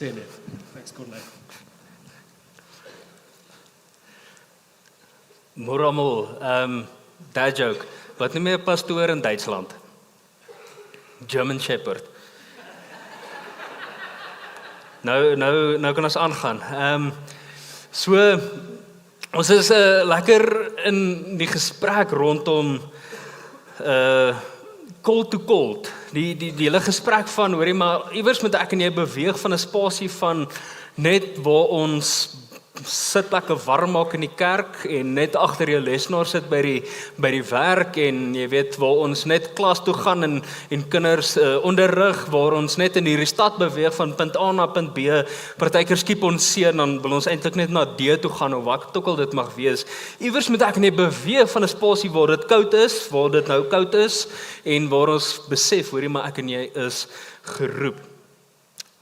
Thanks, Corley. Môre almal, dad joke. Wat noem jy 'n pastoor in Duitsland? German Shepherd. Nou kan ons aangaan. So ons is lekker in die gesprek rondom cold to cold. Die hele gesprek van hoorie maar iewers moet ek en jy beweeg van 'n spasie van net waar ons sit lekker warm maak in die kerk en net agter jou lesenaar sit by die werk en jy weet waar ons net klas toe gaan en kinders onderrig waar ons net in hierdie stad beweeg van punt A na punt B. Partykeer skiep ons seën dan wil ons eintlik net na D toe gaan of wat ook al dit mag wees. Iewers moet ek net beweeg van 'n spasie waar dit koud is, waar dit nou koud is en waar ons besef hoorie maar ek en jy is geroep.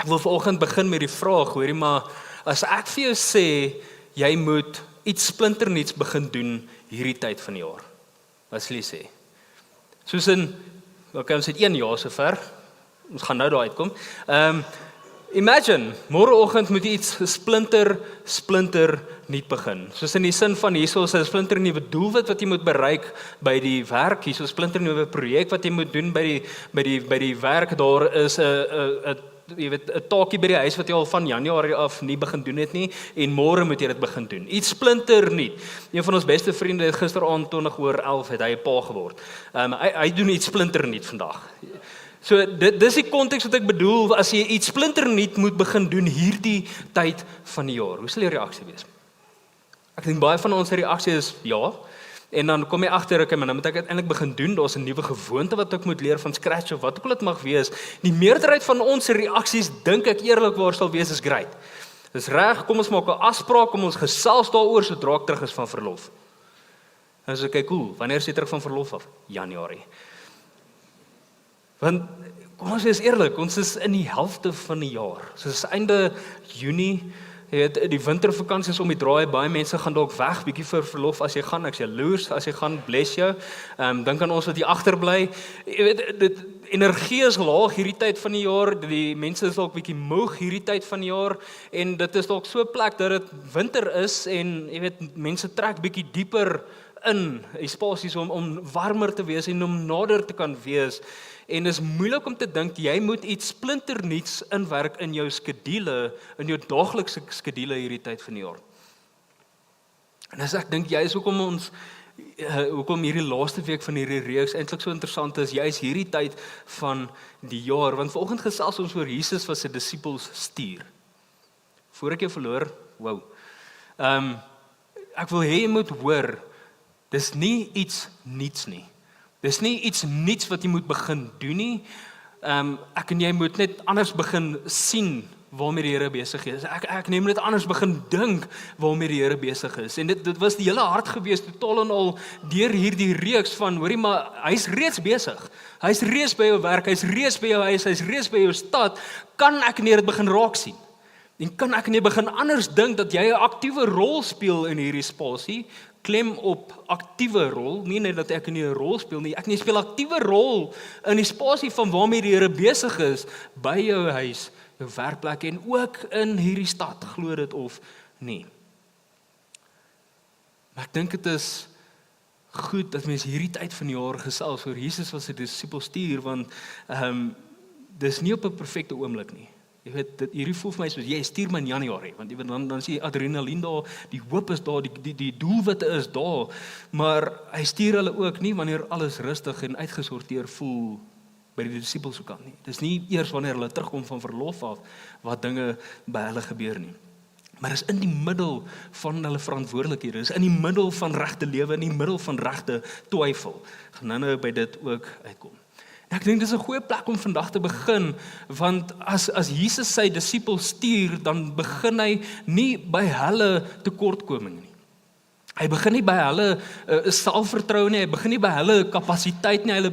Ek wil vanoggend begin met die vraag hoorie maar as ek vir jou sê, jy moet iets splinternuuts begin doen hierdie tyd van die jaar. Wat sal jy sê? Soos in, okay, ons het 1 jaar sover. Ons gaan nou daar uitkom. Imagine, môreoggend moet jy iets splinter nuut begin. Soos in die sin van hierso is 'n splinter nuwe doelwit wat jy moet bereik by die werk, hierso 'n splinter nuwe projek wat jy moet doen by die werk. Daar is 'n taakie by die huis wat jy al van Januarie af nie begin doen het nie en môre moet jy dit begin doen. Iets splinter nuut. Een van ons beste vriende het gisteraand 20:11 het hy 'n pa geword. Hy doen iets splinter nuut vandag. So dis die konteks wat ek bedoel as jy iets splinter nuut moet begin doen hierdie tyd van die jaar. Hoe sal jou reaksie wees? Ek dink baie van ons reaksie is ja. En dan kom jy agter, okay, maar nou moet ek uiteindelik begin doen, daar's 'n nuwe gewoonte wat ek moet leer van scratch of wat ook al dit mag wees. Die meerderheid van ons reaksies, dink ek eerlikwaar sal wees is great. Dis reg, kom ons maak 'n afspraak, kom ons gesels daaroor sodra ek terug is van verlof. En as ek kyk, cool, wanneer is jy terug van verlof af? Januarie. Want kom ons wees eerlik, ons is in die helfte van die jaar. So dis einde Junie. Jy weet, die wintervakansie is om die draai, baie mense gaan dalk weg, bietjie vir verlof as jy gaan, ek's jaloers, as jy gaan, bless jou. Dink aan ons wat hier agterbly. Jy weet, energie is laag hierdie tyd van die jaar, die mense is dalk bietjie moeg hierdie tyd van die jaar, en dit is dalk so 'n plek dat dit winter is, en jy weet, mense trek bietjie dieper in spasies om warmer te wees en om nader te kan wees. En is moeilik om te dink, jy moet iets splinternuuts inwerk in jou skedule, in jou daaglikse skedule hierdie tyd van die jaar. En as ek dink, jy is hoekom hierdie laaste week van hierdie reeks eintlik so interessant is, jy is hierdie tyd van die jaar, want vanoggend gesels ons oor Jesus wat sy disippels stuur. Voor ek jou verloor, wow. Ek wil hê jy moet hoor, dis nie iets niets nie. Dis nie iets niets wat jy moet begin doen nie. Ek en jy moet net anders begin sien waarmee die Here besig is. Ek neem net anders begin dink waarmee die Here besig is. En dit was die hele hart gewees totaal en al deur hierdie reeks van hoorie maar hy's reeds besig. Hy's reeds by jou werk, hy's reeds by jou huis, hy's reeds by jou stad. Kan ek nie dit begin raak sien? En kan ek nie begin anders dink dat jy 'n aktiewe rol speel in hierdie spasie? Klem op aktiewe rol, nie net dat ek nie 'n rol speel nie, ek nie speel aktiewe rol in die spasie van waarmee die Here besig is, by jou huis, jou werkplek en ook in hierdie stad, glo dit of nie. Maar ek dink dit is goed dat mense hierdie tyd van die jaar gesels oor Jesus wat sy disippels stuur, want dis nie op 'n perfekte oomblik nie. Jy weet, hierdie voel vir my soos, jy stuur my in Januarie, want jy weet, dan sien jy adrenalien daar, die hoop is daar, die doelwitte is daar, maar hy stuur hulle ook nie wanneer alles rustig en uitgesorteer voel by die disippels se kant nie. Dis nie eers wanneer hulle terugkom van verlof af, wat dinge by hulle gebeur nie. Maar is in die middel van hulle verantwoordelikhede, is in die middel van regte lewe, in die middel van regte twyfel. Gaan nou by dit ook uitkom. Ek dink dis 'n goeie plek om vandag te begin, want as Jesus sy disippels stuur, dan begin hy nie by hulle tekortkoming nie. Hy begin nie by hulle selfvertroue nie, hy begin nie by hulle kapasiteit nie, hy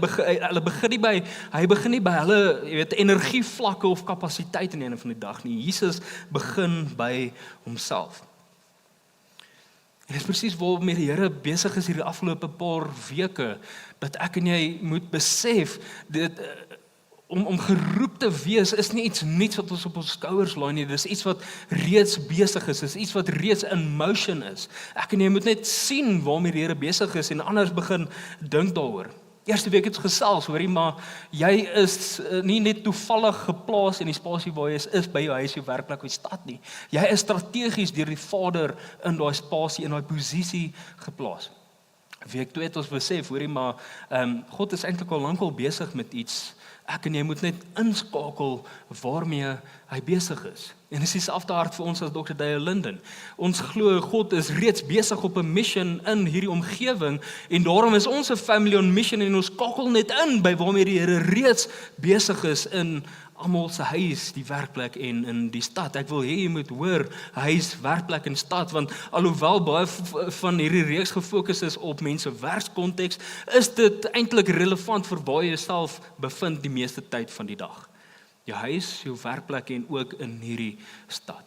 begin nie by hulle, jy weet, energievlakke of kapasiteit in die einde van die dag nie. Jesus begin by homself. En dit is presies waarmee die Here besig is hierdie afgelope paar weke, dat ek en jy moet besef, om geroep te wees is nie iets niets wat ons op ons skouers laai nie, dis iets wat reeds besig is, dis iets wat reeds in motion is. Ek en jy moet net sien waarmee die Here besig is en anders begin dink daaroor. Eerste week het ons gesels, hoorie, maar jy is nie net toevallig geplaas in die spasie waar jy is by jou huis, jou werkplek, jou stad nie. Jy is strategies deur die Vader in daai spasie, in daai posisie geplaas. Week 2 het ons besef, hoorie, maar God is eintlik al lankal besig met iets. Ek en jy moet net inskakel waarmee hy besig is. En dis dieselfde hart vir ons as Dr. Dale Linden. Ons glo God is reeds besig op 'n mission in hierdie omgewing en daarom is ons 'n family on mission en ons skakel net in by waarmee die Here reeds besig is in almal se huis, die werkplek en in die stad. Ek wil hê jy moet hoor huis, werkplek en stad, want alhoewel baie van hierdie reeks gefokus is op mense werkskonteks, is dit eintlik relevant vir waar jy jouself bevind die meeste tyd van die dag. Jou huis, jou werkplek en ook in hierdie stad.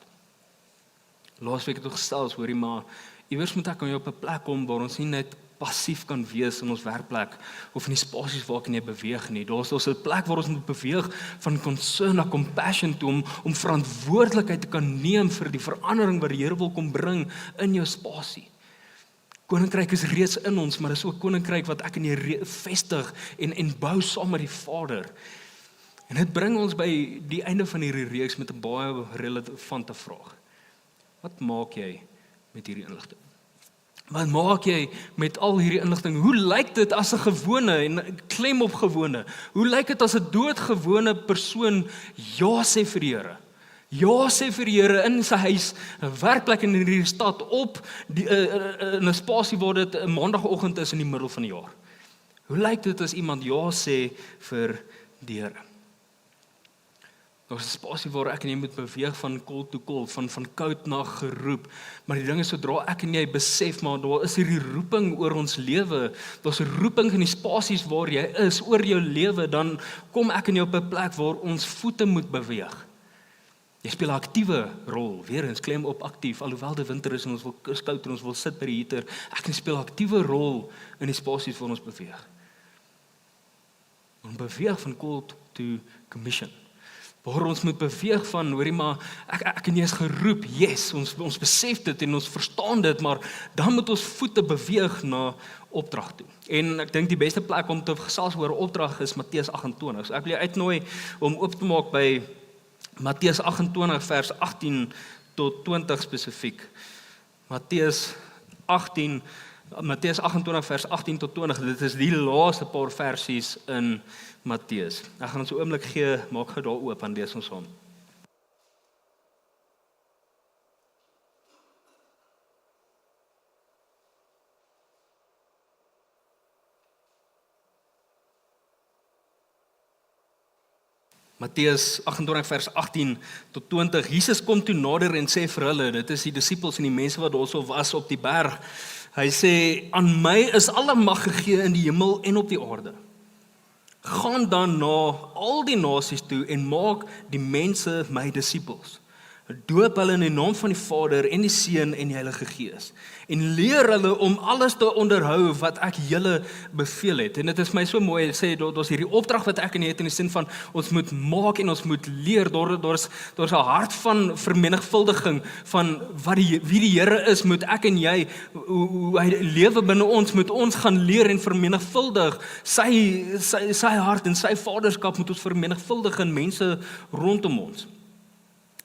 Laasweek het ons gesels, hoorie, maar iewers moet ek aan jou op 'n plek kom waar ons nie net passief kan wees in ons werkplek of in die spasies waar jy beweeg nie. Daar's 'n plek waar ons moet beweeg van concern na compassion toe om verantwoordelikheid te kan neem vir die verandering wat die Here wil kom bring in jou spasie. Koninkryk is reeds in ons, maar dis ook koninkryk wat ek en jy vestig en bou saam met die Vader. En dit bring ons by die einde van hierdie reeks met 'n baie relevante vraag. Wat maak jy met hierdie inligting? Wat maak jy met al hierdie inligting? Hoe lyk dit as 'n gewone, en klem op gewone, hoe lyk dit as 'n doodgewone persoon ja sê vir die Here? Ja sê vir die Here in sy huis, 'n werkplek in hierdie stad op, in 'n spasie waar dit 'n maandagooggend is in die middel van die jaar. Hoe lyk dit as iemand ja sê vir die Here? Daar's 'n spasie waar ek en jy moet beweeg van call to call, van koud na geroep. Maar die ding is, sodra ek en jy besef, maar daar is hierdie roeping oor ons lewe, daar's 'n roeping in die spasies waar jy is, oor jou lewe, dan kom ek en jy op 'n plek waar ons voete moet beweeg. Jy speel 'n aktiewe rol, weer eens klem op aktief, alhoewel dit winter is en ons wil koud en ons wil sit by die heater, ek en jy speel 'n aktiewe rol in die spasies waar ons beweeg. Ons beweeg van call to commission. Waar ons moet beweeg van, hoorie, maar ek en jy is geroep, yes, ons besef dit en ons verstaan dit, maar dan moet ons voete beweeg na opdrag toe. En ek dink die beste plek om te gesels oor opdrag is Matteus 28. So ek wil jou uitnooi om oop te maak by Matteus 28 vers 18 tot 20 spesifiek. Matteus 28 vers 18 tot 20, dit is die laaste paar versies in Matteus. Ek gaan ons 'n oomblik gee, maak gou daar oop en lees ons saam. Matteus 28 vers 18 tot 20. Jesus kom toe nader en sê vir hulle, dit is die disippels en die mense wat daarso was op die berg. Hy sê, aan my is alle mag gegee in die hemel en op die aarde. Gaan dan na al die nasies toe en maak die mense my disippels. Doop hulle in die naam van die Vader en die Seun en die Heilige Gees. En leer hulle om alles te onderhou wat ek julle beveel het. En dit is my so mooi, sê, daar's hierdie opdrag wat ek en jy het in die sin van, ons moet maak en ons moet leer, daar's 'n hart van vermenigvuldiging, van wie die Here is, moet ek en jy, hoe hy lewe binne ons, moet ons gaan leer en vermenigvuldig, sy hart en sy vaderskap moet ons vermenigvuldig in mense rondom ons.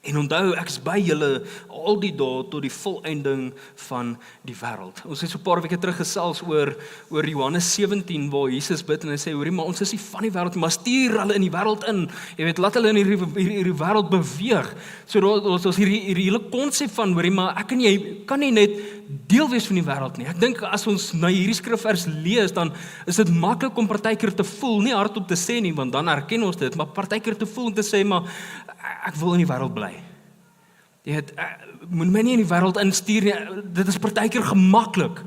En onthou, ek is by julle al die dae tot die volëinding van die wêreld. Ons het so 'n paar weke terug gesels oor Johannes 17 waar Jesus bid en hy sê, hoorie, maar ons is nie van die wêreld, maar stuur hulle in die wêreld in. Jy weet, laat hulle in hierdie wêreld beweeg. So daar's hierdie hele konsep van, hoorie, maar ek en jy kan nie net deel wees van die wêreld nie. Ek dink as ons na hierdie skrifvers lees, dan is dit maklik om partykeer te voel, nie hardop te sê nie, want dan herken ons dit, maar partykeer te voel en te sê, maar ek wil in die wêreld bly. Jy weet, moet my nie in die wêreld instuur nie, dit is partykeer gemaklik,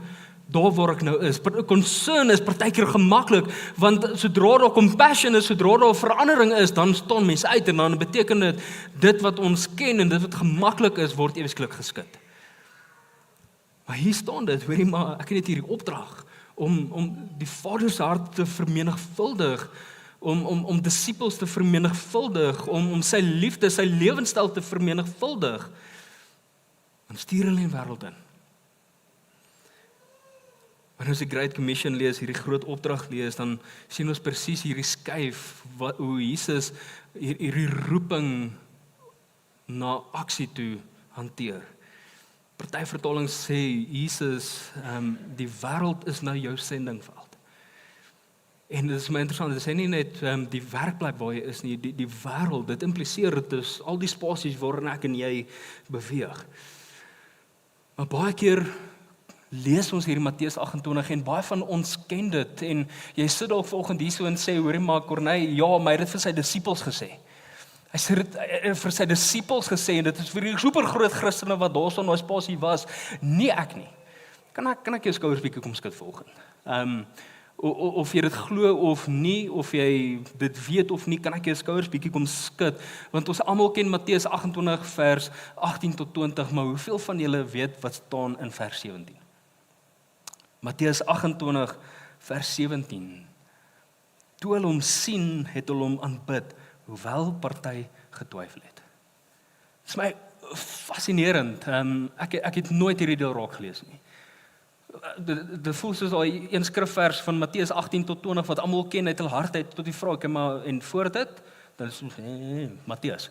daar waar ek nou is. Concern is partykeer gemaklik, want sodra daar compassion is, sodra daar verandering is, dan staan mense uit, en dan beteken dit wat ons ken, en dit wat gemaklik is, word eweslik geskit. Maar hier staan dit, hoorie, maar ek het hierdie opdrag, om die Vader se hart te vermenigvuldig, om disippels te vermenigvuldig, om sy liefde, sy lewenstyl te vermenigvuldig, dan stuur hulle in die wêreld in. Wanneer ons die Great Commission lees, hierdie groot opdrag lees, dan sien ons presies hierdie skuif, hoe Jesus hierdie roeping na aksie toe hanteer. Party vertalings sê Jesus, die wêreld is nou jou sendingveld. En dit is my interessant, dit sê nie net die werkplek waar jy is nie, die wêreld, dit impliseer dit is al die spasies waarin ek en jy beweeg. Maar baie keer lees ons hier in Matteus 28 en baie van ons ken dit en jy sit dalk vanoggend hier so en sê, hoorie maar Corneille, ja, maar hy het dit vir sy disippels gesê. Hy sê dit vir sy disippels gesê en dit is vir die supergroot Christene wat daar so in daai spasie was, nie ek nie. Kan ek jou skouers bietjie kom skud vanoggend? Of jy dit glo of nie, of jy dit weet of nie, kan ek jou skouers bietjie kom skud, want ons almal ken Matteus 28 vers 18 tot 20, maar hoeveel van julle weet wat staan in vers 17? Matteus 28 vers 17. Toe hulle hom sien, het hulle hom aanbid, hoewel party getwyfel het. Dit is my fascinerend. Ek het nooit hierdie deel raak gelees nie. Dit voel soos daai een skrifvers van Matteus 18 tot 20 wat almal ken uit hul hart uit tot die vraag, maar en voor dit, dan is Matteus.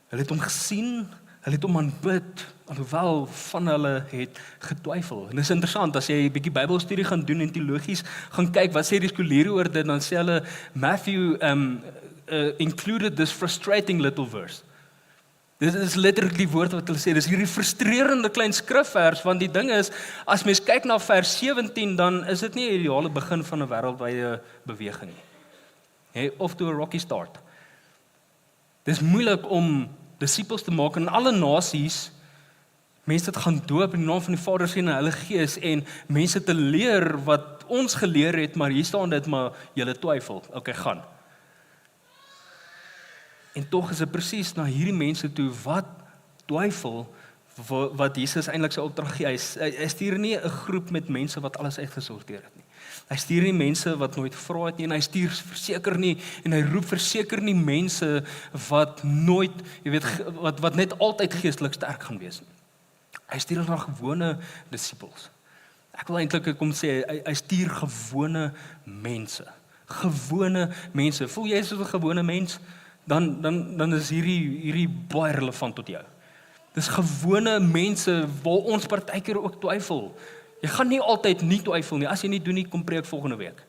Hulle het hom gesien, hulle het hom aanbid, alhoewel van hulle het getwyfel. En dit is interessant, as jy 'n bietjie Bybelstudie gaan doen en teologies gaan kyk, wat sê die skoolleerders oor dit, dan sê hulle, Matthew included this frustrating little verse. Dit is letterlik die woord wat hulle sê, dis hierdie frustrerende klein skrifvers, want die ding is, as mens kyk na vers 17, dan is dit nie 'n ideale begin van 'n wêreldwye beweging nie. Hey, off to a rocky start. Dis moeilik om disippels te maak in alle nasies, mense te gaan doop in die naam van die Vader, Seun en Heilige Gees, en mense te leer wat ons geleer het, maar hier staan dit, maar julle twyfel. Okay, gaan. En tog is dit presies na hierdie mense toe wat twyfel, wat Jesus eintlik sy opdrag gee. Hy stuur nie 'n groep met mense wat alles uitgesorteer het nie. Hy stuur nie mense wat nooit vra het nie, en hy stuur verseker nie, en hy roep verseker nie mense wat nooit, jy weet, wat net altyd geestelik sterk gaan wees nie. Hy stuur na gewone disippels. Ek wil eintlik kom sê, hy stuur gewone mense. Gewone mense. Voel jy soos 'n gewone mens? Dan is hierdie baie relevant tot jou. Dis gewone mense waar ons partykeer ook twyfel. Jy gaan nie altyd nie twyfel nie. As jy nie doen nie, kom preek volgende week.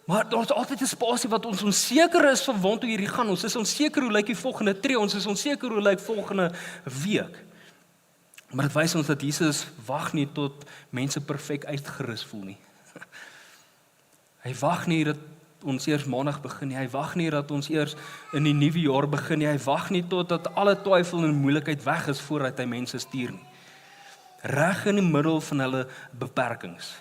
Maar daar's altyd 'n spasie wat ons onseker is van waartoe hierdie gaan. Ons is onseker hoe lyk die volgende tree. Ons is onseker hoe lyk volgende week. Maar dit wys ons dat Jesus wag nie tot mense perfek uitgerus voel nie. Hy wag nie dat ons eers maandag begin nie. Hy wag nie dat ons eers in die nuwe jaar begin nie. Hy wag nie totdat alle twyfel en moeilikheid weg is voordat hy mense stuur nie. Reg in die middel van hulle beperkings,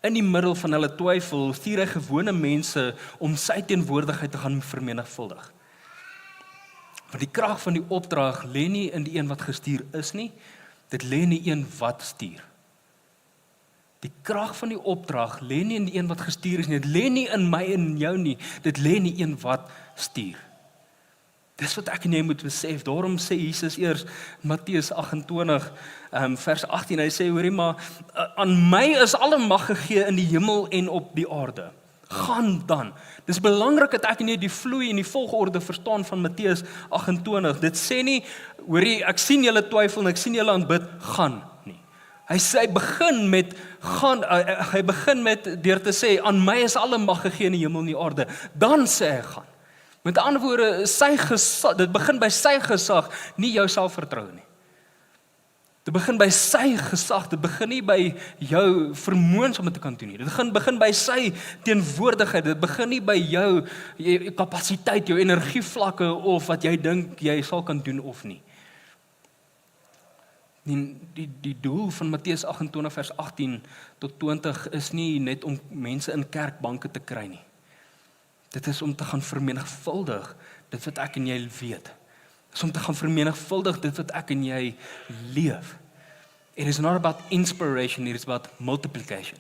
in die middel van hulle twyfel, stuur hy gewone mense om sy teenwoordigheid te gaan vermenigvuldig. Want die krag van die opdrag lê nie in die een wat gestuur is nie, dit lê in die een wat stuur. Die krag van die opdrag lê nie in die een wat gestuur is nie, dit lê nie in my en jou nie, dit lê in die een wat stuur. Dis wat ek en jy moet besef. Daarom sê Jesus eers in Matteus 28 vers 18, hy sê, hoorie maar, aan my is alle mag gegee in die hemel en op die aarde. Gaan dan. Dis belangrik dat ek en jy die vloei en die volgorde verstaan van Matteus 28. Dit sê nie, hoorie, ek sien julle twyfel en ek sien julle aanbid, gaan nie. Hy sê, hy begin met deur te sê, aan my is alle mag gegee in die hemel en die aarde. Dan sê hy, gaan. Met ander woorde, sy gesag, dit begin by sy gesag, nie jou selfvertroue nie. Dit begin by sy gesag, dit begin nie by jou vermoëns om dit te kan doen nie. Dit begin by sy teenwoordigheid, dit begin nie by jou kapasiteit, jou energievlakke of wat jy dink jy sal kan doen of nie. Die doel van Matteus 28 vers 18 tot 20 is nie net om mense in kerkbanke te kry nie. Dit is om te gaan vermenigvuldig dit wat ek en jy weet. Dit is om te gaan vermenigvuldig dit wat ek en jy leef. It is not about inspiration, it is about multiplication.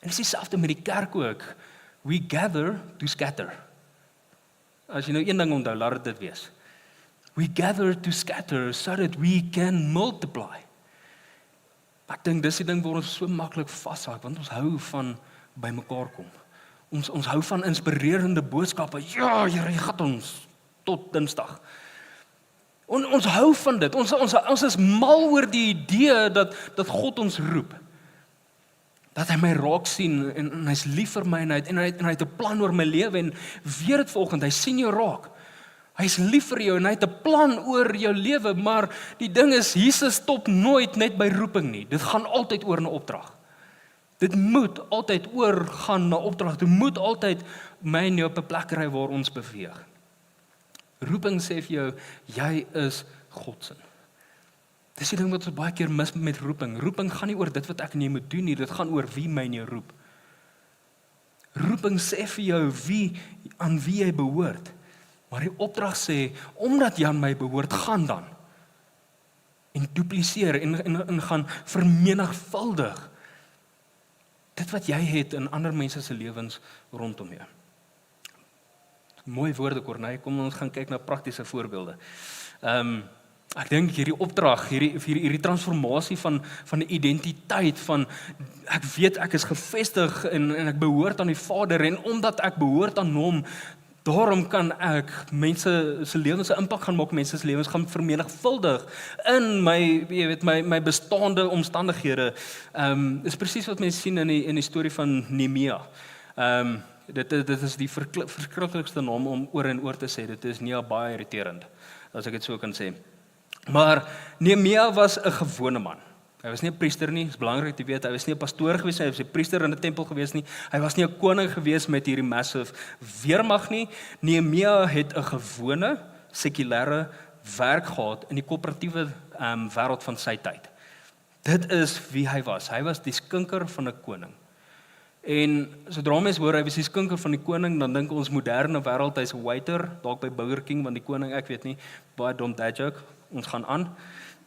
En dis dieselfde met die kerk ook. We gather to scatter. As jy nou een ding onthou, laat dit wees. We gather to scatter so that we can multiply. Ek dink dis die ding waar ons so maklik vashak, want ons hou van by mekaar kom. Ons hou van inspirerende boodskappe. Ja, Here, jy gaan ons tot Dinsdag. Ons hou van dit. Ons is mal oor die idee dat God ons roep. Dat hy my raak sien en hy's lief vir my en hy het 'n plan oor my lewe en weer dit volgende, hy sien jou raak. Hy's lief vir jou en hy het 'n plan oor jou lewe, maar die ding is, Jesus stop nooit net by roeping nie. Dit gaan altyd oor 'n opdrag. Dit moet altyd oor gaan na opdrag. Dit moet altyd my en jou op 'n plek kry waar ons beweeg. Roeping sê vir jou, jy is God se. Dis die ding wat ons baie keer mis met roeping. Roeping gaan nie oor dit wat ek en jy moet doen nie, dit gaan oor wie my en jou roep. Roeping sê vir jou aan wie jy behoort. Maar die opdrag sê, omdat jy aan my behoort, gaan dan. En dupliseer en gaan vermenigvuldig dit wat jy het in ander mense se lewens rondom jou. Mooi woorde, Corneille. Kom ons gaan kyk na praktiese voorbeelde. Ek dink hierdie opdrag, hierdie transformasie van die identiteit van ek weet ek is gevestig en ek behoort aan die Vader en omdat ek behoort aan hom, daarom kan ek mense se lewens 'n impak gaan maak, mense se lewens gaan vermenigvuldig in my bestaande omstandighede. Is presies wat mense sien in die storie van Nehemia. Dit is die verskriklikste naam om oor en oor te sê. Dit is nie baie irriterend, as ek dit so kan sê. Maar Nehemia was 'n gewone man. Hy was nie 'n priester nie, is belangrik te weet. Hy was nie 'n pastoor gewees nie, hy was nie 'n priester in 'n tempel gewees nie. Hy was nie 'n koning gewees met hierdie massive weermag nie. Nehemia het 'n gewone, sekulêre werk gehad in die koöperatiewe wêreld van sy tyd. Dit is wie hy was. Hy was die skinker van 'n koning. En sodra mens hoor hy was die skinker van die koning, dan dink ons moderne wêreld hy's 'n waiter, dalk by Burger King, want die koning, ek weet nie, baie dom dad joke, ons gaan aan.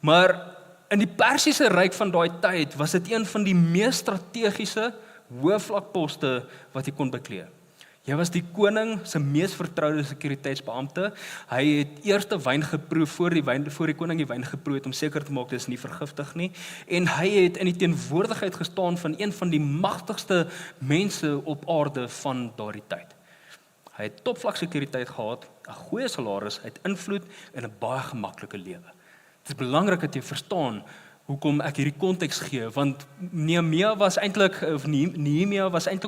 Maar in die Persiese ryk van daai tyd was dit een van die mees strategiese hoëvlakposte wat jy kon beklee. Jy was die koning se mees vertroude sekuriteitsbeampte. Hy het eers wyn geproe voor die koning die wyn geproe het om seker te maak dit is nie vergiftig nie. En hy het in die teenwoordigheid gestaan van een van die magtigste mense op aarde van daardie tyd. Hy het topvlak sekuriteit gehad, 'n goeie salaris, hy het invloed en 'n baie gemaklike lewe. Dit is belangrik dat jy verstaan hoekom ek hierdie konteks gee, want Nehemia was eintlik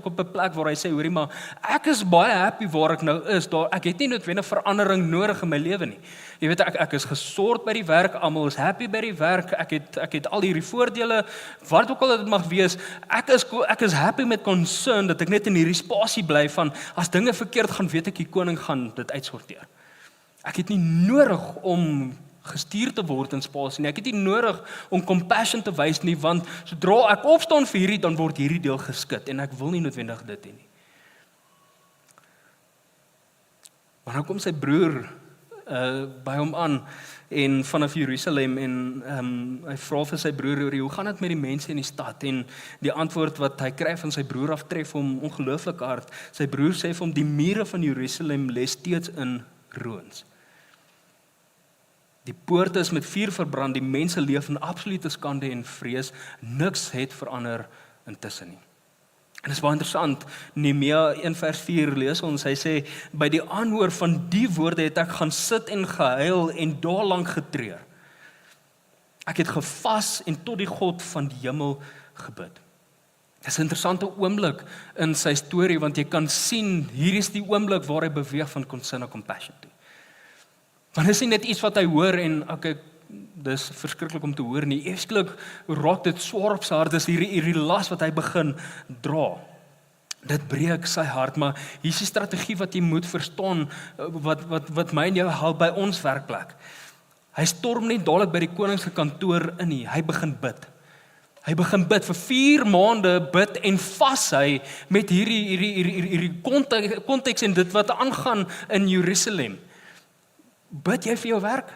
op 'n plek waar hy sê, hoorie maar, ek is baie happy waar ek nou is, ek het nie noodwendig verandering nodig in my lewe nie. Jy weet, ek is gesort by die werk, almal is happy by die werk, ek het al hierdie voordele, wat ook al dit mag wees, ek is happy met concern, dat ek net in hierdie spasie bly van, as dinge verkeerd gaan, weet ek die koning gaan dit uitsorteer. Ek het nie nodig om gestuur te word in spasie nie. Ek het nie nodig om compassion te wys nie, want sodra ek opstaan vir hierdie, dan word hierdie deel geskit en ek wil nie noodwendig dit hê nie. Maar nou kom sy broer by hom aan en vanaf Jerusalem en hy vra vir sy broer, hoe gaan dit met die mense in die stad? En die antwoord wat hy kry van sy broer af tref hom ongelooflik hard. Sy broer sê vir hom, die mure van Jerusalem lê steeds in ruïnes. Die poorte is met vuur verbrand, die mense leef in absolute skande en vrees, niks het verander intussen nie. En dit is baie interessant, Nehemia 1:4 lees ons, hy sê, by die aanhoor van die woorde het ek gaan sit en gehuil en daarlang getreur. Ek het gevas en tot die God van die hemel gebid. Dit is 'n interessante oomblik in sy storie, want jy kan sien, hier is die oomblik waar hy beweeg van concern na compassion toe. Want dit is nie net iets wat hy hoor en dis verskriklik om te hoor nie. Eerslik raak dit swaar op sy hart, dis hierdie las wat hy begin dra. Dit breek sy hart, maar hier is die strategie wat jy moet verstaan, wat my en jou help by ons werkplek. Hy storm nie dadelik by die koning se kantoor in nie, hy begin bid. Hy begin bid vir 4 maande bid en vas hy met hierdie konteks en dit wat aangaan in Jerusalem. Bid jy vir jou werk?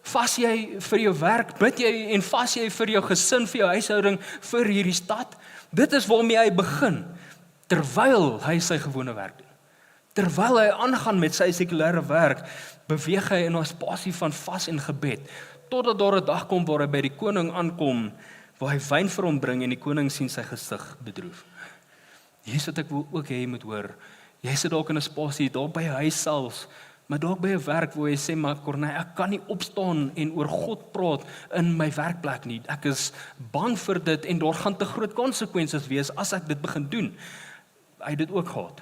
Vas jy vir jou werk, bid jy en vas jy vir jou gesin, vir jou huishouding, vir hierdie stad? Dit is waarmee hy begin, terwyl hy sy gewone werk doen. Terwyl hy aangaan met sy sekulêre werk, beweeg hy in 'n spasie van vas en gebed, totdat daar 'n dag kom waar hy by die koning aankom, waar hy wyn vir hom bring en die koning sien sy gesig bedroef. Hier is wat ek wil ook hê jy moet hoor. Jy sit dalk in 'n spasie, dalk by 'n huis selfs, maar dalk by 'n werk waar jy sê, maar Corneille, ek kan nie opstaan en oor God praat in my werkplek nie. Ek is bang vir dit en daar gaan te groot konsekwensies wees as ek dit begin doen. Hy het dit ook gehad.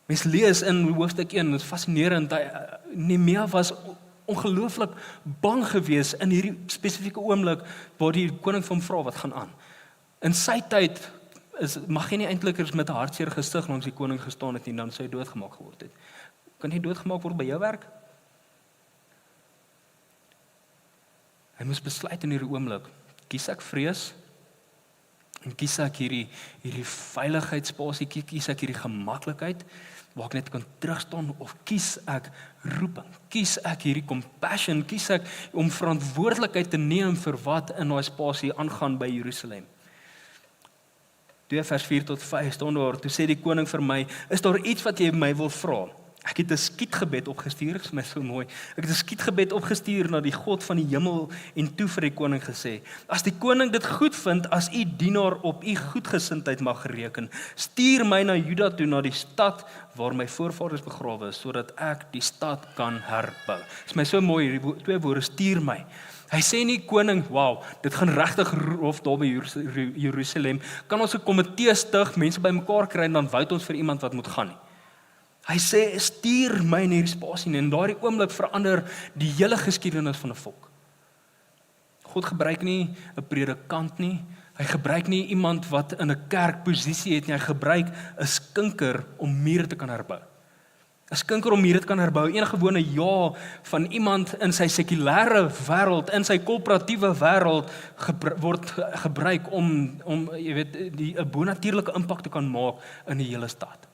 Mens lees in hoofstuk 1, dit is fascinerend, Nehemia was ongelooflik bang gewees in hierdie spesifieke oomblik waar die koning van hom vra wat gaan aan. In sy tyd mag jy nie eintlik met 'n hartseer gesig langs die koning gestaan het nie, dan sou hy doodgemaak geword het. Kan jy doodgemaak word by jou werk? Hy moes besluit in hierdie oomblik, kies ek vrees en kies ek hierdie veiligheidsspasie, kies ek hierdie gemaklikheid waar ek net kan terugstaan, of kies ek roeping, kies ek hierdie compassion, kies ek om verantwoordelikheid te neem vir wat in daai spasie aangaan by Jerusalem. 2 vers 4 tot 5 staan daar, toe sê die koning vir my, is daar iets wat jy my wil vra? Ek het 'n skietgebed opgestuur, dit is my so mooi. Ek het 'n skietgebed opgestuur na die God van die hemel en toe vir die koning gesê, as die koning dit goed vind, as u dienaar op u goedgesindheid mag reken, stuur my na Juda toe, na die stad waar my voorvaders begrawe is, sodat ek die stad kan herbou. Dit is my so mooi, hierdie 2 woorde, stuur my. Hy sê nie koning, wow, dit gaan regtig rof daar by Jerusalem, kan ons 'n komitee stig, mense bymekaar kry en dan wyd ons vir iemand wat moet gaan nie. Hy sê, stuur my in hierdie spasie, en daardie oomblik verander die hele geskiedenis van 'n volk. God gebruik nie 'n predikant nie, hy gebruik nie iemand wat in 'n kerkposisie het nie, hy gebruik 'n skinker om mure te kan herbou. 'n Skinker om mure te kan herbou, een gewone ja van iemand in sy sekulêre wêreld, in sy korporatiewe wêreld word gebruik om jy weet, 'n bonatuurlike impak te kan maak in die hele stad.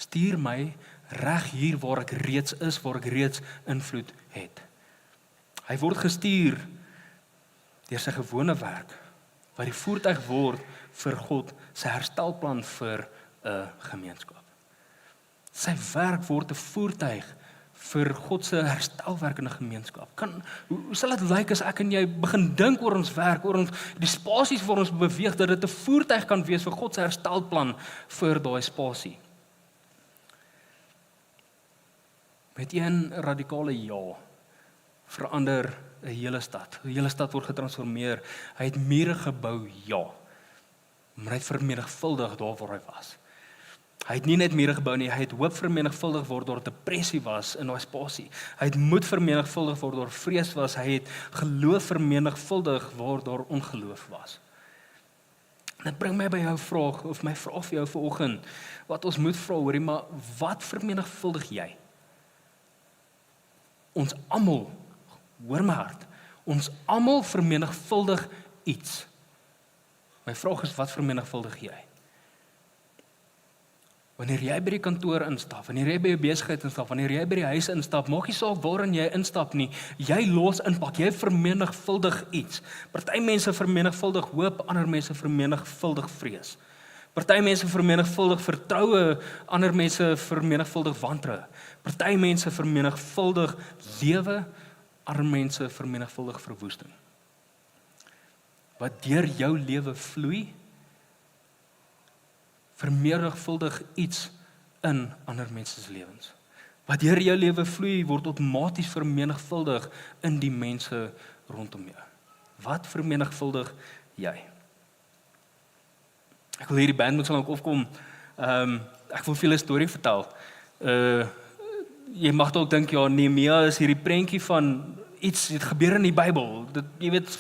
Stuur my reg hier waar ek reeds is, waar ek reeds invloed het. Hy word gestuur deur sy gewone werk, wat die voertuig word vir God sy herstelplan vir 'n gemeenskap. Sy werk word 'n voertuig vir God se herstelwerk in 'n gemeenskap. Hoe sal dit lyk as ek en jy begin dink oor ons werk, oor die spasies waar ons beweeg, dat dit 'n voertuig kan wees vir God se herstelplan vir daai spasie? Met een radikale ja verander 'n hele stad. 'n Hele stad word getransformeer. Hy het mure gebou, ja, maar hy het vermenigvuldig daar waar hy was. Hy het nie net mure gebou nie, hy het hoop vermenigvuldig word daar depressie was in daai spasie. Hy het moed vermenigvuldig word daar vrees was. Hy het geloof vermenigvuldig waar daar ongeloof was. Dit bring my by jou vraag, of my vraag vir jou vanoggend, wat ons moet vra, hoorie, maar wat vermenigvuldig jy? Ons almal, hoor my hart, ons almal vermenigvuldig iets. My vraag is, wat vermenigvuldig jy? Wanneer jy by die kantoor instap, wanneer jy by jou besigheid instap, wanneer jy by die huis instap, maak nie saak waarin jy instap nie, jy los inpak, jy vermenigvuldig iets. Party mense vermenigvuldig hoop, ander mense vermenigvuldig vrees. Party mense vermenigvuldig vertroue, ander mense vermenigvuldig wantroue. Party mense vermenigvuldig lewe, ander mense vermenigvuldig verwoesting. Wat deur jou lewe vloei, vermenigvuldig iets in ander mense se lewens. Wat deur jou lewe vloei, word outomaties vermenigvuldig in die mense rondom jou. Wat vermenigvuldig jy? Ek wil hierdie band moet so lank opkom. Ek wil vir julle 'n storie vertel. Jy mag dalk dink, ja, Nehemia is hierdie prentjie van iets wat gebeur in die Bybel. Dit, jy weet,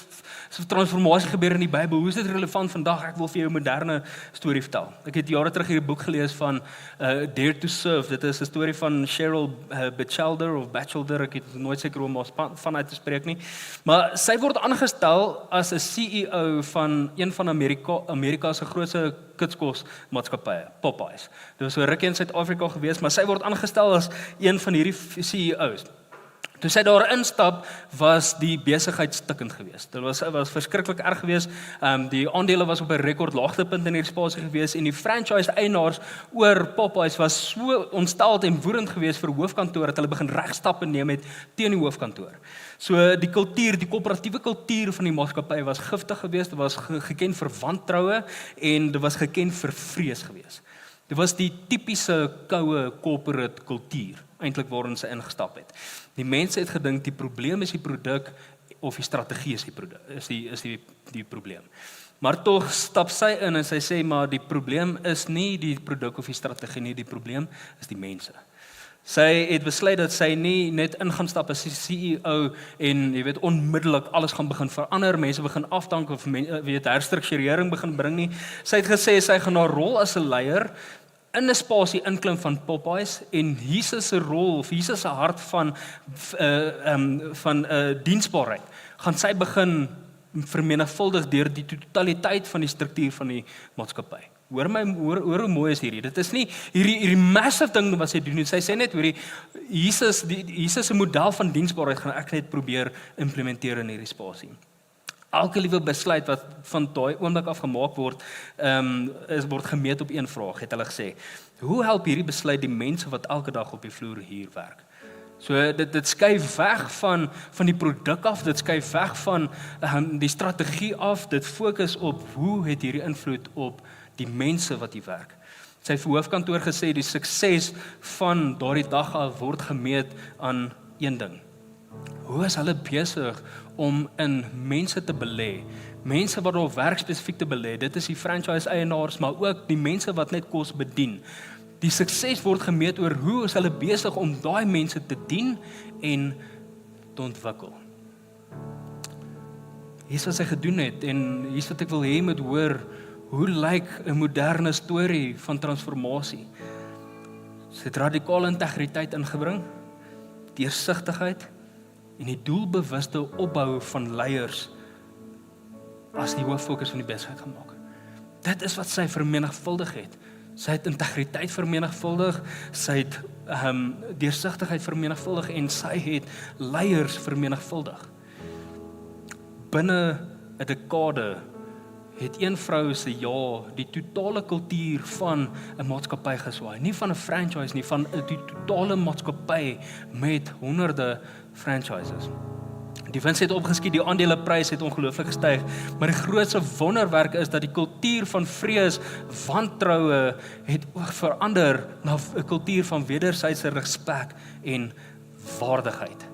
so transformasie gebeur in die Bybel. Hoe is dit relevant vandag? Ek wil vir jou 'n moderne storie vertel. Ek het jare terug hierdie boek gelees van Dare to Serve. Dit is 'n storie van Cheryl Batchelder. Ek het nooit seker hoe om vanuit te spreek nie. Maar sy word aangestel as 'n CEO van een van Amerika se grootste kitskosmaatskappye, Popeyes. Dit was so rukkie in Suid-Afrika gewees, maar sy word aangestel as een van hierdie CEO's. Toe sy daar instap, was die besigheid stikkend geweest. Dit was verskriklik erg geweest. Die aandele was op 'n rekord laagtepunt in hierdie spasie geweest en die franchise eienaars oor Popeyes was so ontsteld en woedend geweest vir hoofkantoor dat hulle begin regstappe neem het teen die hoofkantoor. So die kultuur, die koöperatiewe kultuur van die maatskappy was giftig geweest. Dit was geken vir wantroue en dit was geken vir vrees geweest. Dit was die tipiese koue corporate kultuur eintlik waarin sy ingestap het. Die mense het gedink die probleem is die produk of die strategie is die produk, is die probleem. Maar tog stap sy in en sy sê maar die probleem is nie die produk of die strategie nie, die probleem is die mense. Sy het besluit dat sy nie net in gaan stap as die CEO en jy weet onmiddellik alles gaan begin verander, mense begin afdank of herstrukturering begin bring nie. Sy het gesê sy gaan haar rol as 'n leier in 'n spasie inklim van Popeyes en Jesus se rol of Jesus se hart van diensbaarheid gaan sy begin vermenigvuldig deur die totaliteit van die struktuur van die maatskappy. Hoor hoe mooi is hierdie. Dit is nie hierdie massive ding wat sy doen nie. Sy sê net hoor Jesus se model van diensbaarheid gaan ek net probeer implementeer in hierdie spasie. Elke liewe besluit wat van daai oomblik af gemaak word, word gemeet op een vraag, het hulle gesê. Hoe help hierdie besluit die mense wat elke dag op die vloer hier werk? So dit skuif weg van die produk af, dit skuif weg van die strategie af, dit fokus op hoe het hierdie invloed op die mense wat hier werk. Sy het vir hoofkantoor gesê die sukses van daardie dag af word gemeet aan een ding. Hoe is hulle besig om in mense te belê? Mense wat op werk spesifiek te belê. Dit is die franchise eienaars, maar ook die mense wat net kos bedien. Die sukses word gemeet oor hoe is hulle besig om daai mense te dien en te ontwikkel. Hier's wat sy gedoen het en hier's wat ek wil hê moet hoor, hoe lyk 'n moderne storie van transformasie? Sy het radikale integriteit ingebring, deursigtigheid en die doelbewuste opbou van leiers as die hooffokus van die besigheid gemaak. Dit is wat sy vermenigvuldig het. Sy het integriteit vermenigvuldig, sy het deursigtigheid vermenigvuldig en sy het leiers vermenigvuldig. Binne 'n dekade het een vrou se die totale kultuur van 'n maatskappy geswaai. Nie van 'n franchise nie, van 'n totale maatskappy met honderde franchises. Die wins het opgeskiet, die aandeleprys het ongelooflik gestyg, maar die grootste wonderwerk is dat die kultuur van vrees, wantroue het verander na 'n kultuur van wederwysige respek en waardigheid.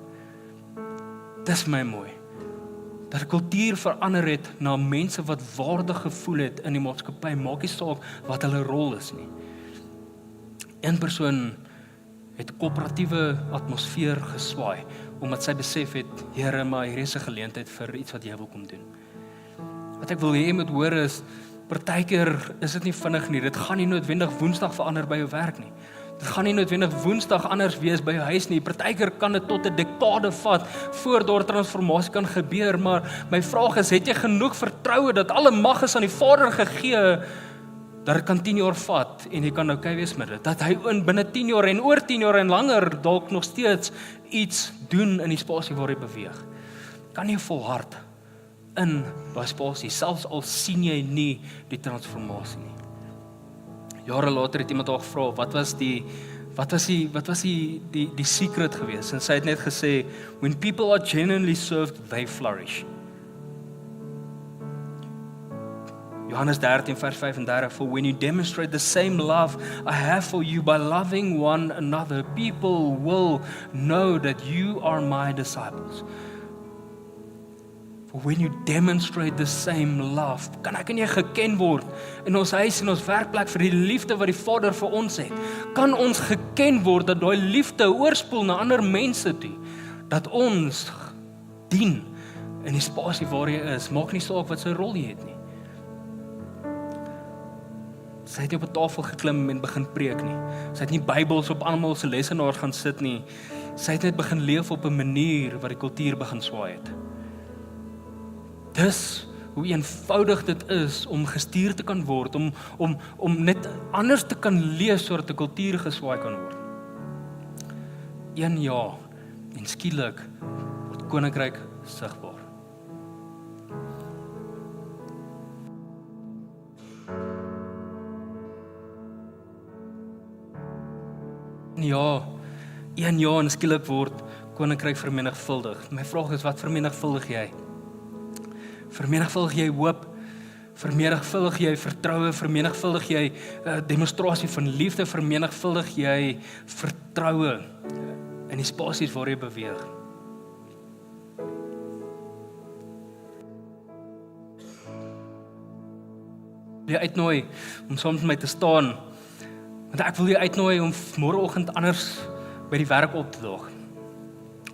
Dis my mooi. Dat die kultuur verander het na mense wat waardig gevoel het in die maatskappy, maak nie saak wat hulle rol is nie. Een persoon het 'n koöperatiewe atmosfeer geswaai, omdat sy besef het, Here, maar hier is 'n geleentheid vir iets wat jy wil kom doen. Wat ek wil hê moet hoor is, partykeer is dit nie vinnig nie, dit gaan nie noodwendig Woensdag verander by jou werk nie. Dit gaan nie noodwendig Woensdag anders wees by jou huis nie. Partykeer kan dit tot 'n dekade vat voor daar transformasie kan gebeur, maar my vraag is, het jy genoeg vertroue dat alle mag is aan die Vader gegee, dat dit kan 10 jaar vat en jy kan okay wees met dit, dat hy binne 10 jaar en oor 10 jaar en langer dalk nog steeds iets doen in die spasie waar jy beweeg. Kan jy volhard in daai spasie, selfs al sien jy nie die transformasie nie. Jare later het iemand haar gevra, wat was die secret geweest? En sy het net gesê, when people are genuinely served, they flourish. Johannes 13 vers 35, for when you demonstrate the same love I have for you by loving one another, people will know that you are my disciples. For when you demonstrate the same love, kan ek en jy geken word in ons huis en ons werkplek vir die liefde wat die Vader vir ons het. Kan ons geken word dat daai liefde oorspoel na ander mense toe. Dat ons dien in die spasie waar jy is. Maak nie saak wat sy rol jy het nie. Sy het nie op 'n tafel geklim en begin preek nie. Sy het nie Bybels op almal se lesenaars gaan sit nie. Sy het net begin leef op 'n manier wat die kultuur begin swaai het. Dis hoe eenvoudig dit is om gestuur te kan word, om net anders te kan leef sodat 'n kultuur geswaai kan word. 1 jaar en skielik word koninkryk sigbaar. Ja, 1 jaar en skielik word koninkryk vermenigvuldig. My vraag is, wat vermenigvuldig jy? Vermenigvuldig jy hoop? Vermenigvuldig jy vertroue? Vermenigvuldig jy demonstrasie van liefde? Vermenigvuldig jy vertroue in die spasies waar jy beweeg? Jy uitnooi om saam met my te staan, want ek wil jou uitnooi om môreoggend anders by die werk op te daag.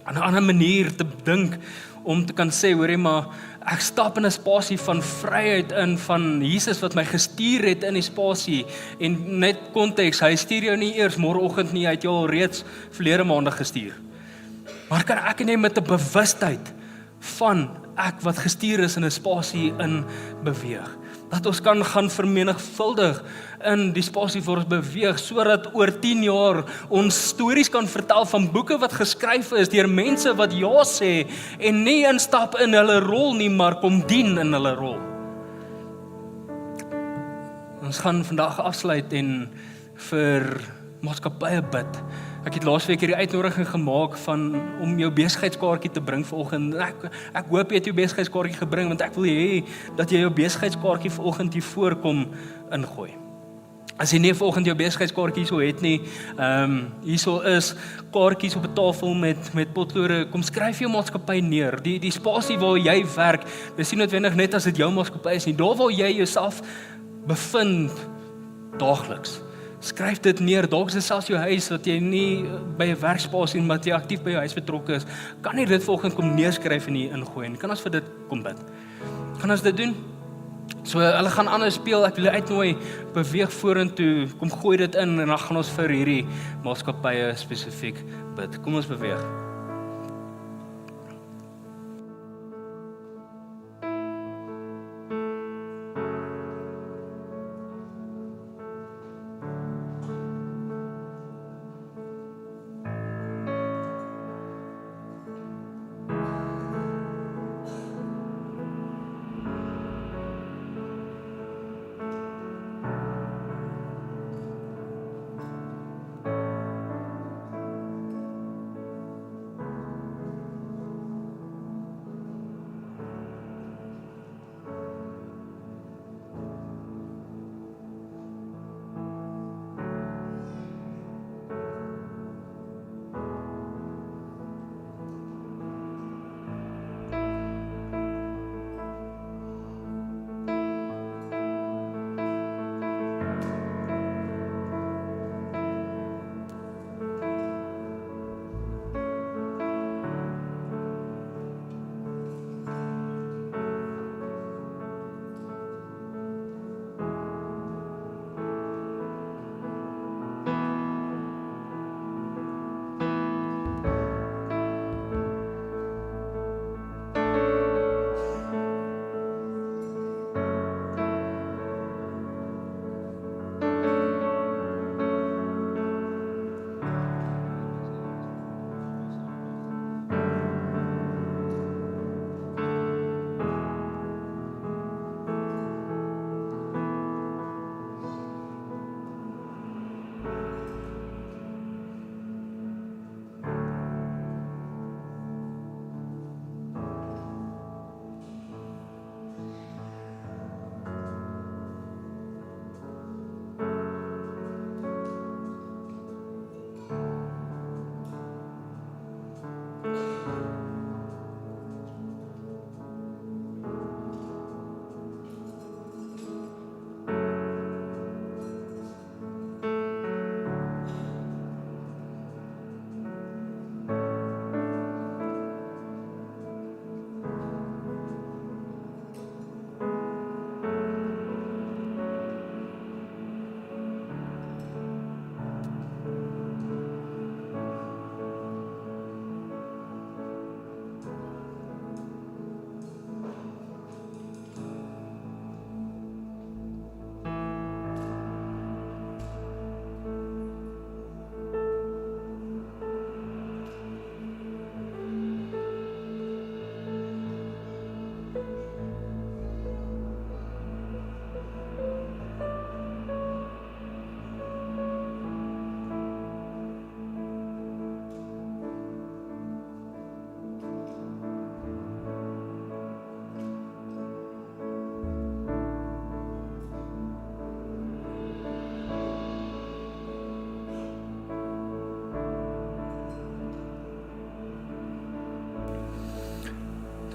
Aan 'n ander manier te dink, om te kan sê, hoorie, maar ek stap in 'n spasie van vryheid in, van Jesus wat my gestuur het in die spasie, en net konteks, hy stuur jou nie eers môreoggend nie, hy het jou al reeds verlede maandag gestuur. Maar kan ek en jy met 'n bewustheid van ek wat gestuur is in 'n spasie in beweeg, dat ons kan gaan vermenigvuldig in die spasie waar ons beweeg, sodat oor 10 jaar ons stories kan vertel van boeke wat geskryf is deur mense wat ja sê en nie instap in hulle rol nie, maar kom dien in hulle rol. Ons gaan vandag afsluit en vir maatskappye bid. Ek het laasweek hierdie uitnodiging gemaak om jou besigheidskaartjie te bring vanoggend. Ek hoop jy het jou besigheidskaartjie gebring, want ek wil hê dat jy jou besigheidskaartjie vanoggend hier voorkom ingooi. As jy nie vanoggend jou besigheidskaartjie hierso het nie, hierso is kaartjies op 'n tafel met potlode. Kom skryf jou maatskappy neer. Die spasie waar jy werk, dis nie noodwendig net as dit jou maatskappy is nie, daar waar jy jouself bevind daagliks. Skryf dit neer. Dalk is dit selfs jou huis wat jy nie by 'n werkspasie en wat jy aktief by jou huis betrokke is. Kan jy dit volgens kom neerskryf en hier ingooi en kan ons vir dit kom bid. Kan ons dit doen? So hulle gaan anders speel. Ek wil julle uitnooi, beweeg vorentoe. Kom gooi dit in en dan gaan ons vir hierdie maatskappye spesifiek bid. Kom ons beweeg.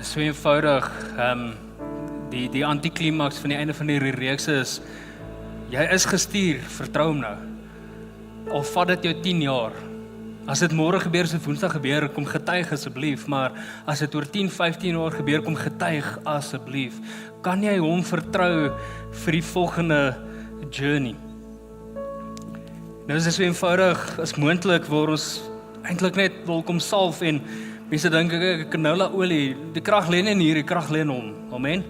so eenvoudig, die antiklimaks van die einde van die reeks is, jy is gestuur, vertrou hom nou. Al vat dit jou 10 jaar. As dit môre gebeur, as dit Woensdag gebeur, kom getuig asseblief, maar as dit oor 10, 15 jaar gebeur, kom getuig asseblief. Kan jy hom vertrou vir die volgende journey? Nou is dit so eenvoudig as moontlik waar ons eintlik net wil kom salf en mense dink ek canola olie, die krag lê nie in hier, die krag lê in hom. Amen.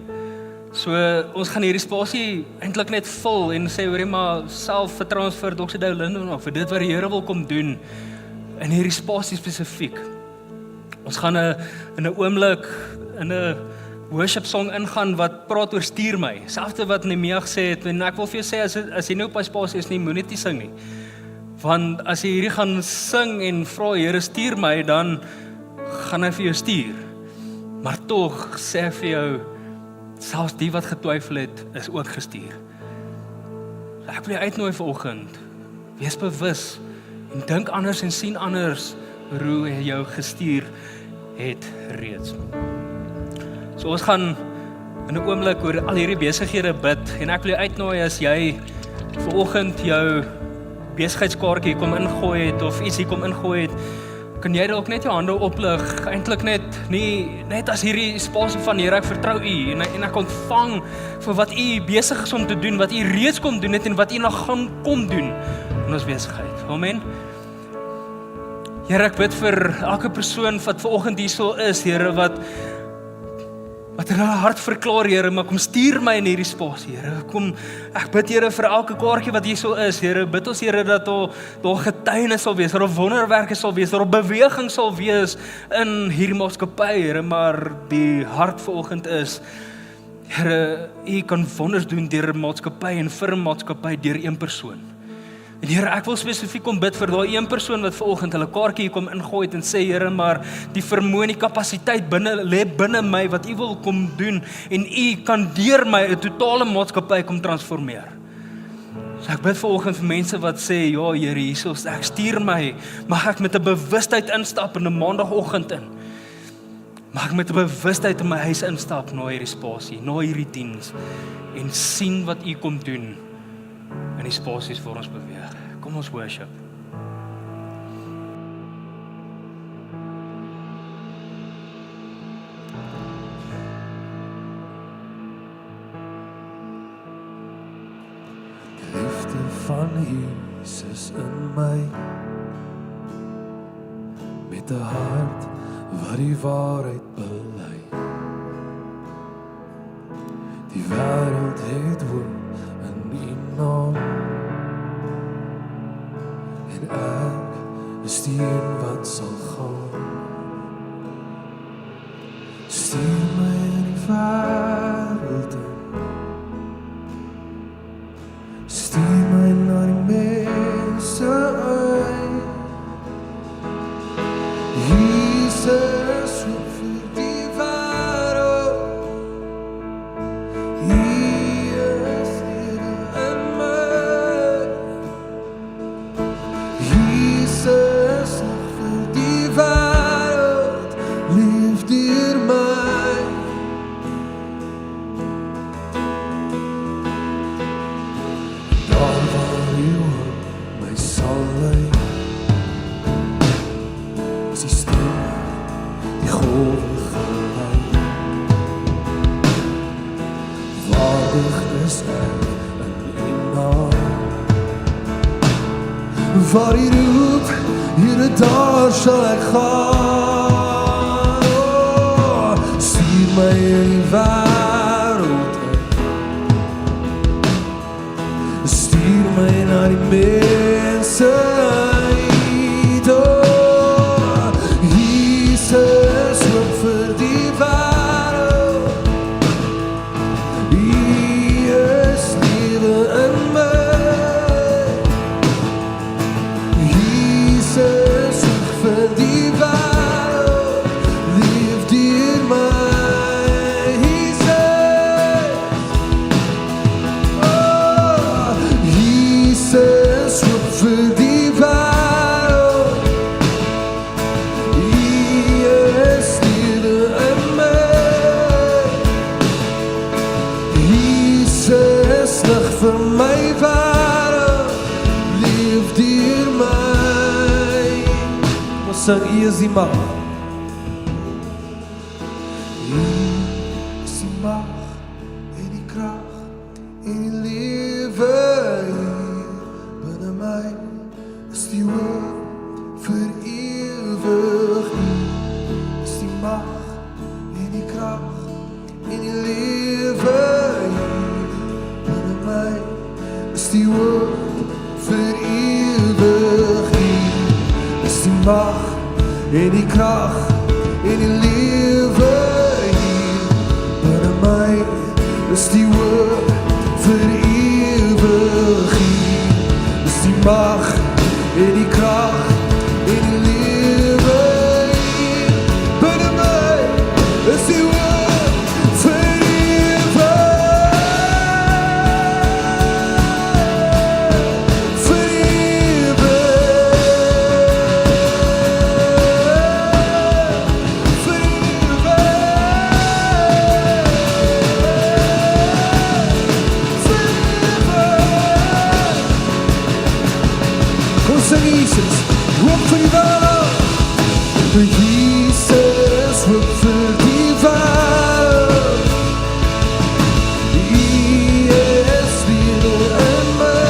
So ons gaan hierdie spasie eintlik net vul en sê hoorie maar selfvertroue vir Dr. Dou Linden of vir dit wat die Here wil kom doen in hierdie spasie spesifiek. Ons gaan in 'n oomblik in 'n worship song ingaan wat praat oor stuur my. Selfs wat Nehemia gesê het en ek wil vir jou sê as jy nou op die spasie is nie, moenie dit sing nie. Want as jy hierdie gaan sing en vra Here stuur my, dan gaan hy vir jou stuur. Maar tog sê hy vir jou, selfs die wat getwyfel het, is ook gestuur. So ek wil jou uitnooi vanoggend, wees bewus en dink anders en sien anders hoe hy jou gestuur het reeds. So ons gaan in 'n oomblik oor al hierdie besighede bid en ek wil jou uitnooi as jy vanoggend jou besigheidskaartjie kom ingooi het of iets hier kom ingooi het, kan jy dalk net jou hande oplig, eintlik net as hierdie spasie van Here, ek vertrou U en ek ontvang vir wat U besig is om te doen, wat U reeds kom doen het en wat U nog gaan kom doen in ons besigheid. Amen. Here, ek bid vir elke persoon wat vanoggend hierso is, Here, wat hulle hart verklaar, Here, maar kom stuur my in hierdie spasie, Here. Kom, ek bid, Here, vir elke kaartjie wat hierso is, Here, bid ons, Here, dat daar getuienis sal wees, dat daar wonderwerke sal wees, dat daar beweging sal wees in hierdie maatskappy, Here, maar die hart vanoggend is, Here, U kan wonders doen deur 'n maatskappy en vir 'n maatskappy deur een persoon. En Here, ek wil spesifiek kom bid vir daai een persoon wat vanoggend hulle kaartjie hier kom ingooi het en sê, Here, maar die vermoë en die kapasiteit lê binne my wat U wil kom doen en U kan deur my 'n totale maatskappy kom transformeer. So ek bid vanoggend vir mense wat sê, ja Here, hierso ek stuur my, mag ek met 'n bewustheid instap in 'n maandagooggend in. Mag ek met 'n bewustheid in my huis instap na hierdie spasie, na hierdie diens en sien wat U kom doen in die spasies vir ons beweeg. Kom ons worship. Die liefde van Jesus in my, met 'n hart wat die waarheid bely. Die wêreld het hoop in U naam, en ek is die een wat sal gaan. Stuur my in die wêreld in, stuur my na die mense uit. Jesus roep vir die wêreld, waar U roep, Here, daar sal ek gaan. Oh, stuur my in die wêreld in, stuur my na die mense uit. Oh, Jesus roep vir die wêreld, U is lewe in my. Vir die wêreld, leef deur my, Jesus. Oh, Jesus sing, U is die mag. U is die mag en die krag en die lewe hier binne my is die woord vir ewig. U is die mag en die krag en die lewe hier binne my is die woord vir ewig. U is die mag en die krag en die lewe hier binne my is die woord vir ewig. U is die mag en die krag en die lewe hier binne my is die woord vir ewig. Vir sing Jesus, roep vir die wêreld. Jesus, roep vir die wêreld. U is weer in my.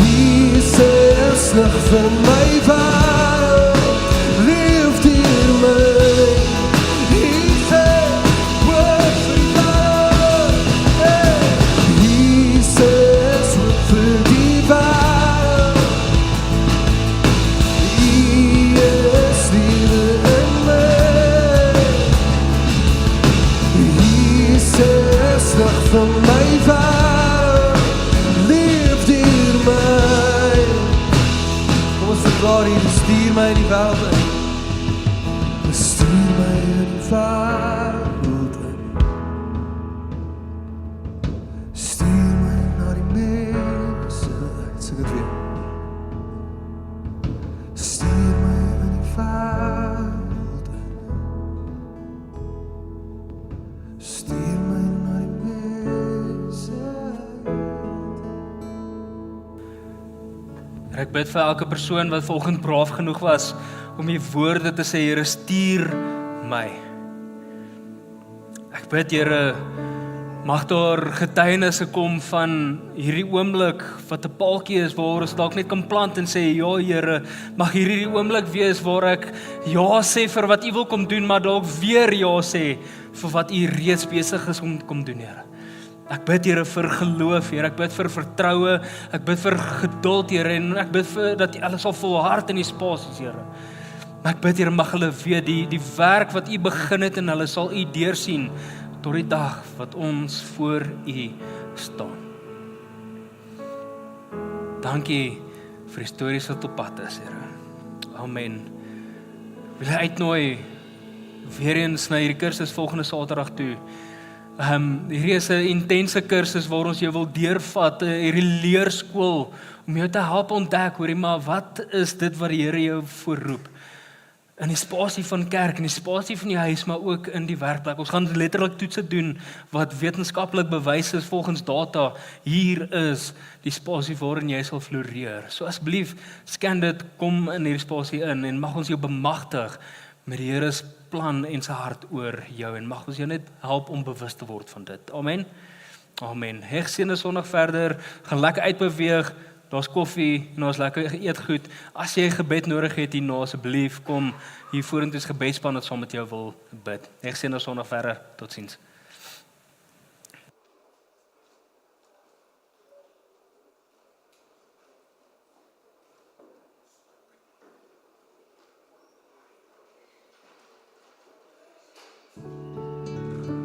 Jesus, lig vir my wêreld. Leef deur my. Jesus, roep vir die wêreld. Jesus, roep vir die van my wêreld, leef deur my. Kom ons verklaar hier, stuur my in die wêreld in. Stuur my in die wêreld in. Stuur my na die mense uit. Sing dit weer. Stuur my in die wêreld in. Stuur my na die Ek bid vir elke persoon wat vanoggend braaf genoeg was om die woorde te sê, Here, stuur my. Ek bid, Here, mag daar getuienisse kom van hierdie oomblik wat 'n paaltjie is waar ons dalk net kan plant en sê, ja Here, mag hierdie oomblik wees waar ek ja sê vir wat U wil kom doen, maar dalk weer ja sê vir wat U reeds besig is om kom doen, Here. Ek bid, Here, vir geloof, Here, ek bid vir vertroue, ek bid vir geduld, Here, en ek bid vir dat alles sal volhard in die spasies, Here. Maar ek bid, Here, mag hulle weet die werk wat U begin het en hulle sal U deursien tot die dag wat ons voor U staan. Dankie vir die stories wat op pad is, Here. Amen. Wil jy uitnooi weer eens na hierdie kursus volgende Saterdag toe. Hierdie is 'n intense kursus waar ons jou wil deurvat, hierdie leerskool om jou te help ontdek, hoorie, maar wat is dit wat die Here jou voorroep? In die spasie van kerk, in die spasie van die huis, maar ook in die werkplek. Ons gaan letterlik toetse doen wat wetenskaplik bewys is volgens data. Hier is die spasie waarin jy sal floreer. So asseblief, scan dit, kom in hierdie spasie in en mag ons jou bemagtig met die Here se plan en sy hart oor jou en mag ons jou net help om bewus te word van dit. Amen. Amen. Hegseënde Sondag verder, gaan lekker uitbeweeg. Daar's koffie en daar's lekker eetgoed. As jy gebed nodig het hierna, asseblief kom hier vorentoe is gebedspan wat saam met jou wil bid. Hegseënde Sondag verder. Totsiens.